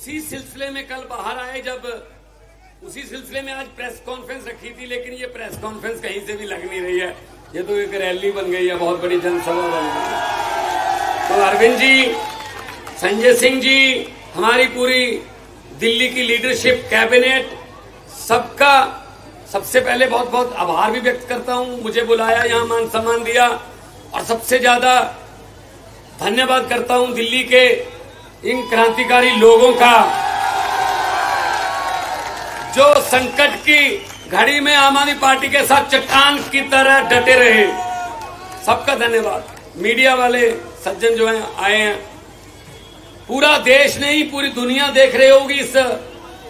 उसी सिलसिले में कल बाहर आए, जब उसी सिलसिले में आज प्रेस कॉन्फ्रेंस रखी थी, लेकिन ये प्रेस कॉन्फ्रेंस कहीं से भी लग नहीं रही है, ये तो एक रैली बन गई है, बहुत बड़ी जनसभा बन गई है। तो अरविंद जी, संजय सिंह जी, हमारी पूरी दिल्ली की लीडरशिप, कैबिनेट, सबका सबसे पहले बहुत बहुत आभार भी व्यक्त करता हूं। मुझे बुलाया, यहां मान सम्मान दिया, और सबसे ज्यादा धन्यवाद करता हूं दिल्ली के इन क्रांतिकारी लोगों का, जो संकट की घड़ी में आम आदमी पार्टी के साथ चट्टान की तरह डटे रहे। सबका धन्यवाद। मीडिया वाले सज्जन जो हैं आए हैं, पूरा देश नहीं पूरी दुनिया देख रही होगी इस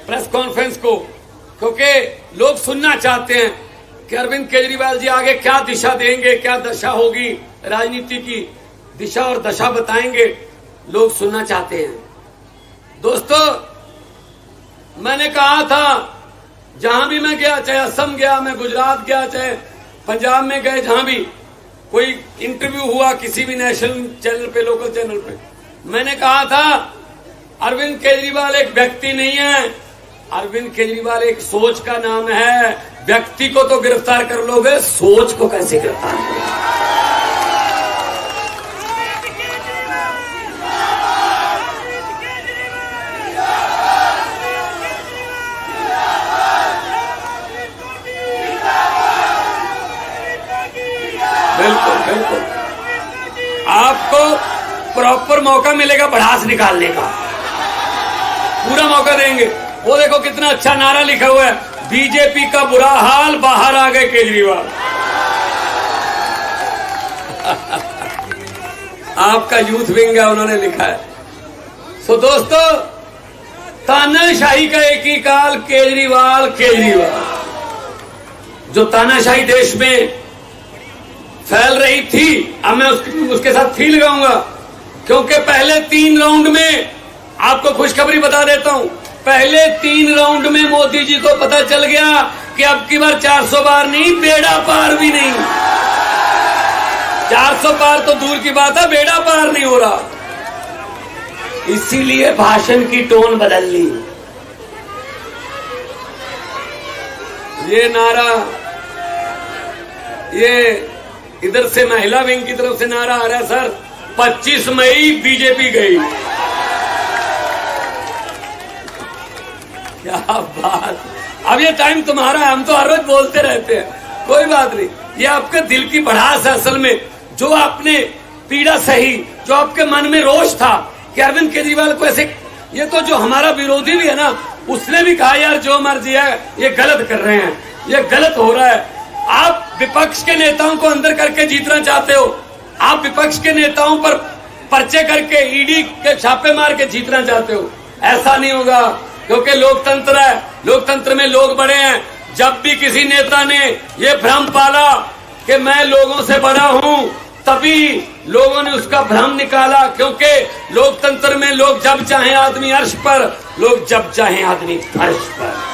प्रेस कॉन्फ्रेंस को, क्योंकि लोग सुनना चाहते हैं कि अरविंद केजरीवाल जी आगे क्या दिशा देंगे, क्या दशा होगी, राजनीति की दिशा और दशा बताएंगे, लोग सुनना चाहते हैं। दोस्तों, मैंने कहा था, जहां भी मैं गया, चाहे असम गया, मैं गुजरात गया, चाहे पंजाब में गए, जहां भी कोई इंटरव्यू हुआ किसी भी नेशनल चैनल पे, लोकल चैनल पे, मैंने कहा था अरविंद केजरीवाल एक व्यक्ति नहीं है, अरविंद केजरीवाल एक सोच का नाम है। व्यक्ति को तो गिरफ्तार कर लोगे, सोच को कैसे गिरफ्तार करोगे? बिल्कुल बिल्कुल, आपको प्रॉपर मौका मिलेगा भड़ास निकालने का, पूरा मौका देंगे। वो देखो कितना अच्छा नारा लिखा हुआ है, बीजेपी का बुरा हाल, बाहर आ गए केजरीवाल। आपका यूथ विंग है, उन्होंने लिखा है। सो दोस्तों, तानाशाही का एक ही काल, केजरीवाल केजरीवाल। जो तानाशाही देश में फैल रही थी, अब मैं उसके साथ थी लगाऊंगा, क्योंकि पहले 3 राउंड में, आपको खुशखबरी बता देता हूं, पहले 3 राउंड में मोदी जी को पता चल गया कि अब की बार 400 पार नहीं, बेड़ा पार भी नहीं। 400 पार तो दूर की बात है, बेड़ा पार नहीं हो रहा। इसीलिए भाषण की टोन बदल ली। ये नारा, ये इधर से महिला विंग की तरफ से नारा आ रहा है, सर 25 मई बीजेपी गई। क्या बात। अब ये टाइम तुम्हारा है, हम तो हर रोज बोलते रहते हैं, कोई बात नहीं। ये आपके दिल की भड़ास है असल में, जो आपने पीड़ा सही, जो आपके मन में रोष था कि अरविंद केजरीवाल को ऐसे, ये तो जो हमारा विरोधी भी है ना, उसने भी कहा यार जो मर्जी है, ये गलत कर रहे हैं, ये गलत हो रहा है। आप विपक्ष के नेताओं को अंदर करके जीतना चाहते हो, आप विपक्ष के नेताओं पर पर्चे करके, ईडी के छापे मार के जीतना चाहते हो, ऐसा नहीं होगा, क्योंकि लोकतंत्र है, लोकतंत्र में लोग बड़े हैं। जब भी किसी नेता ने ये भ्रम पाला कि मैं लोगों से बड़ा हूं, तभी लोगों ने उसका भ्रम निकाला, क्योंकि लोकतंत्र में लोग जब चाहे आदमी अर्श पर, लोग जब चाहे आदमी फर्श पर।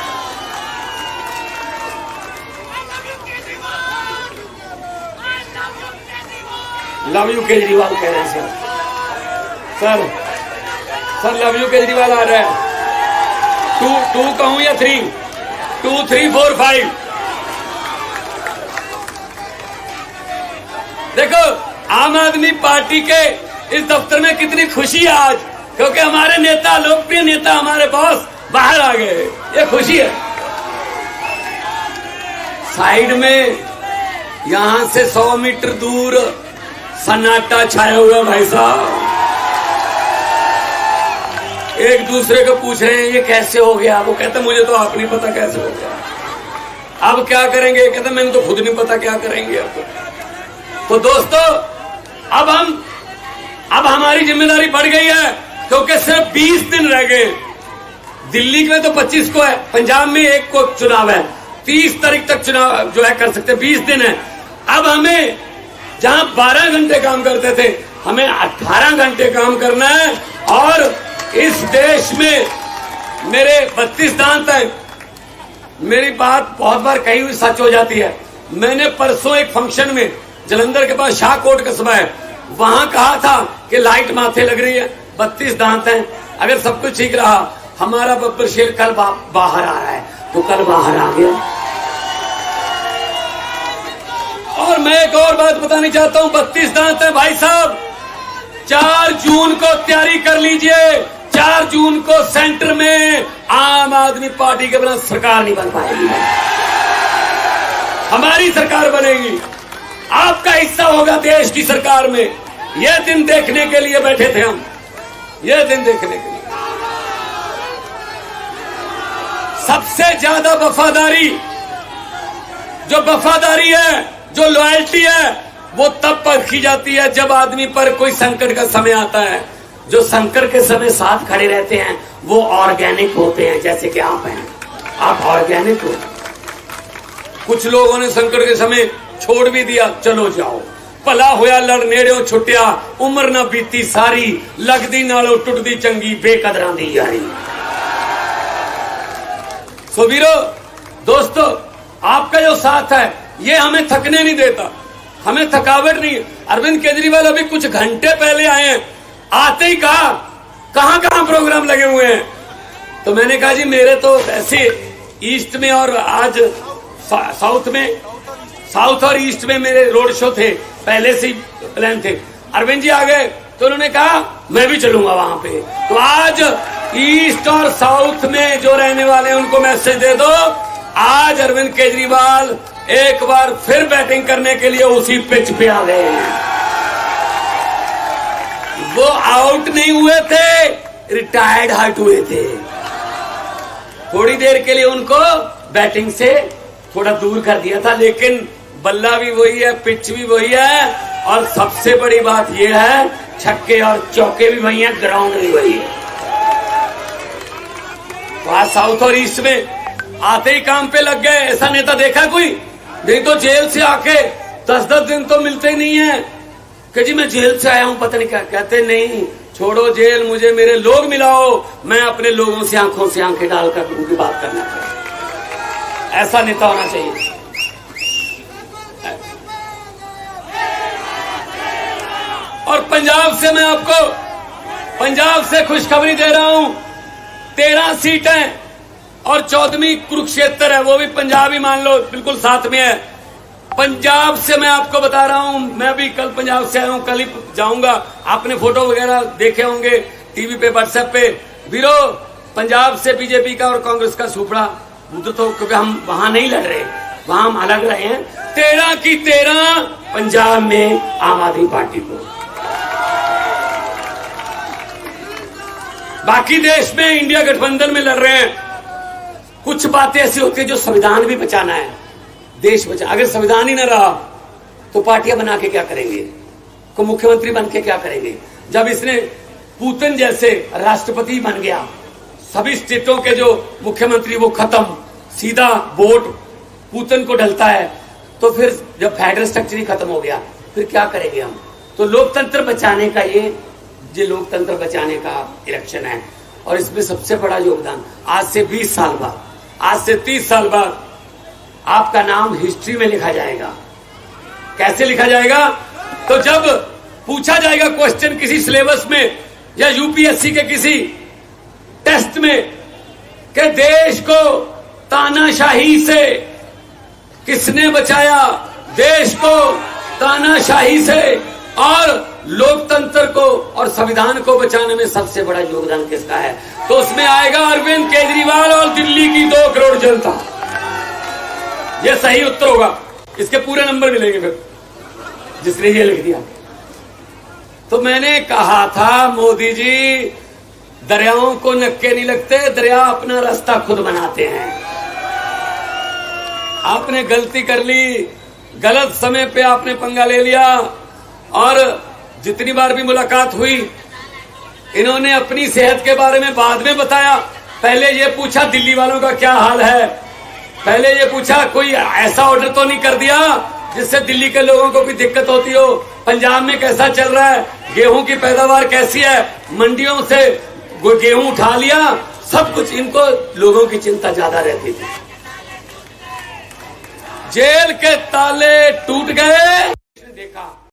लव यू केजरीवाल कह रहे हैं सर लव यू केजरीवाल आ रहा है। 2 कहूं या 3? 2 3 4 5। देखो, आम आदमी पार्टी के इस दफ्तर में कितनी खुशी है आज, क्योंकि हमारे नेता, लोकप्रिय नेता, हमारे बॉस बाहर आ गए, ये खुशी है। साइड में यहां से 100 मीटर दूर सन्नाटा छाया हुआ, भाई साहब एक दूसरे को पूछ रहे हैं ये कैसे हो गया। वो कहते मुझे तो आप नहीं पता कैसे हो गया, अब क्या करेंगे, कहते मैंने तो खुद नहीं पता क्या करेंगे अब। तो दोस्तों, अब हमारी जिम्मेदारी बढ़ गई है, क्योंकि सिर्फ 20 दिन रह गए। दिल्ली में तो 25 को है, पंजाब में 1 को चुनाव है, 30 तारीख तक चुनाव जो है कर सकते, 20 दिन है। अब हमें जहां 12 घंटे काम करते थे, हमें 18 घंटे काम करना है। और इस देश में मेरे 32 दांत हैं, मेरी बात बहुत बार कही हुई सच हो जाती है। मैंने परसों एक फंक्शन में, जलंधर के पास शाहकोट कस्बा है, वहां कहा था कि लाइट माथे लग रही है, 32 दांत हैं, अगर सब कुछ ठीक रहा हमारा बब्बर शेर कल बाहर आ रहा है, तो कल बाहर आ गया। और मैं एक और बात बतानी चाहता हूं, 32 दांत है भाई साहब। 4 जून को तैयारी कर लीजिए, 4 जून को सेंटर में आम आदमी पार्टी के बिना सरकार नहीं बन पाएगी, हमारी सरकार बनेगी, आपका हिस्सा होगा देश की सरकार में। यह दिन देखने के लिए बैठे थे हम, यह दिन देखने के लिए। सबसे ज्यादा वफादारी है, जो लॉयल्टी है, वो तब परखी जाती है जब आदमी पर कोई संकट का समय आता है। जो संकट के समय साथ खड़े रहते हैं वो ऑर्गेनिक होते हैं, जैसे कि आप हैं, आप ऑर्गेनिक हो। कुछ लोगों ने संकट के समय छोड़ भी दिया, चलो जाओ, भला होया लड़ नेड़े छुट्टिया, उम्र ना बीती सारी, लगदी नालों टुटदी चंगी, बेकदरां दी यारी। सो वीरो दोस्तों, आपका जो साथ है ये हमें थकने नहीं देता, हमें थकावट नहीं है। अरविंद केजरीवाल अभी कुछ घंटे पहले आए हैं, आते ही कहा कहां प्रोग्राम लगे हुए हैं। तो मैंने कहा जी मेरे तो ऐसे ईस्ट में और आज साउथ और ईस्ट में मेरे रोड शो थे, पहले से ही प्लान थे। अरविंद जी आ गए तो उन्होंने कहा मैं भी चलूंगा वहां पे। तो आज ईस्ट और साउथ में जो रहने वाले हैं उनको मैसेज दे दो, आज अरविंद केजरीवाल एक बार फिर बैटिंग करने के लिए उसी पिच पे आ गए हैं। वो आउट नहीं हुए थे, रिटायर्ड हट हुए थे। थोड़ी देर के लिए उनको बैटिंग से थोड़ा दूर कर दिया था, लेकिन बल्ला भी वही है, पिच भी वही है, और सबसे बड़ी बात यह है छक्के और चौके भी वही हैं, ग्राउंड भी वही है। तो आज साउथ और ईस्ट में आते ही काम पे लग गए। ऐसा नेता देखा कोई? नहीं तो जेल से आके 10-10 दिन तो मिलते ही नहीं है कि जी मैं जेल से आया हूं, पता नहीं क्या कहते। नहीं, छोड़ो जेल, मुझे मेरे लोग मिलाओ, मैं अपने लोगों से आंखों से आंखें डालकर उनकी बात करना चाहिए। ऐसा नेता होना चाहिए। और पंजाब से खुशखबरी दे रहा हूं, 13 सीटें और 14वीं कुरुक्षेत्र है, वो भी पंजाब ही मान लो, बिल्कुल साथ में है। पंजाब से मैं आपको बता रहा हूं, मैं भी कल पंजाब से आया हूं, कल ही जाऊंगा। आपने फोटो वगैरह देखे होंगे टीवी पे, व्हाट्सएप पे। वीरो, पंजाब से बीजेपी का और कांग्रेस का सुपड़ा बुद्ध, तो क्योंकि हम वहां नहीं लड़ रहे, वहां हम अलग रहे हैं। 13 की 13 पंजाब में आम आदमी पार्टी को। बाकी देश में इंडिया गठबंधन में लड़ रहे हैं। कुछ बातें ऐसी होती है जो संविधान भी बचाना है, देश बचा। अगर संविधान ही न रहा तो पार्टियां बना के क्या करेंगे, को मुख्यमंत्री बन के क्या करेंगे। जब इसने पुतिन जैसे राष्ट्रपति बन गया, सभी स्टेटों के जो मुख्यमंत्री वो खत्म, सीधा वोट पुतिन को ढलता है, तो फिर जब फेडरल स्ट्रक्चर ही खत्म हो गया फिर क्या करेंगे हम। तो लोकतंत्र बचाने का ये लोकतंत्र बचाने का इलेक्शन है। और इसमें सबसे बड़ा योगदान, आज से 20 साल बाद, आज से 30 साल बाद आपका नाम हिस्ट्री में लिखा जाएगा। कैसे लिखा जाएगा? तो जब पूछा जाएगा क्वेश्चन किसी सिलेबस में या यूपीएससी के किसी टेस्ट में कि देश को तानाशाही से किसने बचाया, देश को तानाशाही से और लोकतंत्र को और संविधान को बचाने में सबसे बड़ा योगदान किसका है, तो उसमें आएगा अरविंद केजरीवाल और दिल्ली की 2 करोड़ जनता। यह सही उत्तर होगा। इसके पूरे नंबर मिलेंगे फिर जिसने ये लिख दिया। तो मैंने कहा था मोदी जी, दरियाओं को नक्के नहीं लगते, दरिया अपना रास्ता खुद बनाते हैं। आपने गलती कर ली, गलत समय पे आपने पंगा ले लिया। और जितनी बार भी मुलाकात हुई, इन्होंने अपनी सेहत के बारे में बाद में बताया। पहले ये पूछा दिल्ली वालों का क्या हाल है, पहले ये पूछा कोई ऐसा ऑर्डर तो नहीं कर दिया जिससे दिल्ली के लोगों को भी दिक्कत होती हो। पंजाब में कैसा चल रहा है, गेहूं की पैदावार कैसी है, मंडियों से गेहूं उठा लिया, सब कुछ। इनको लोगों की चिंता ज्यादा रहती थी। जेल के ताले टूट गए, देखा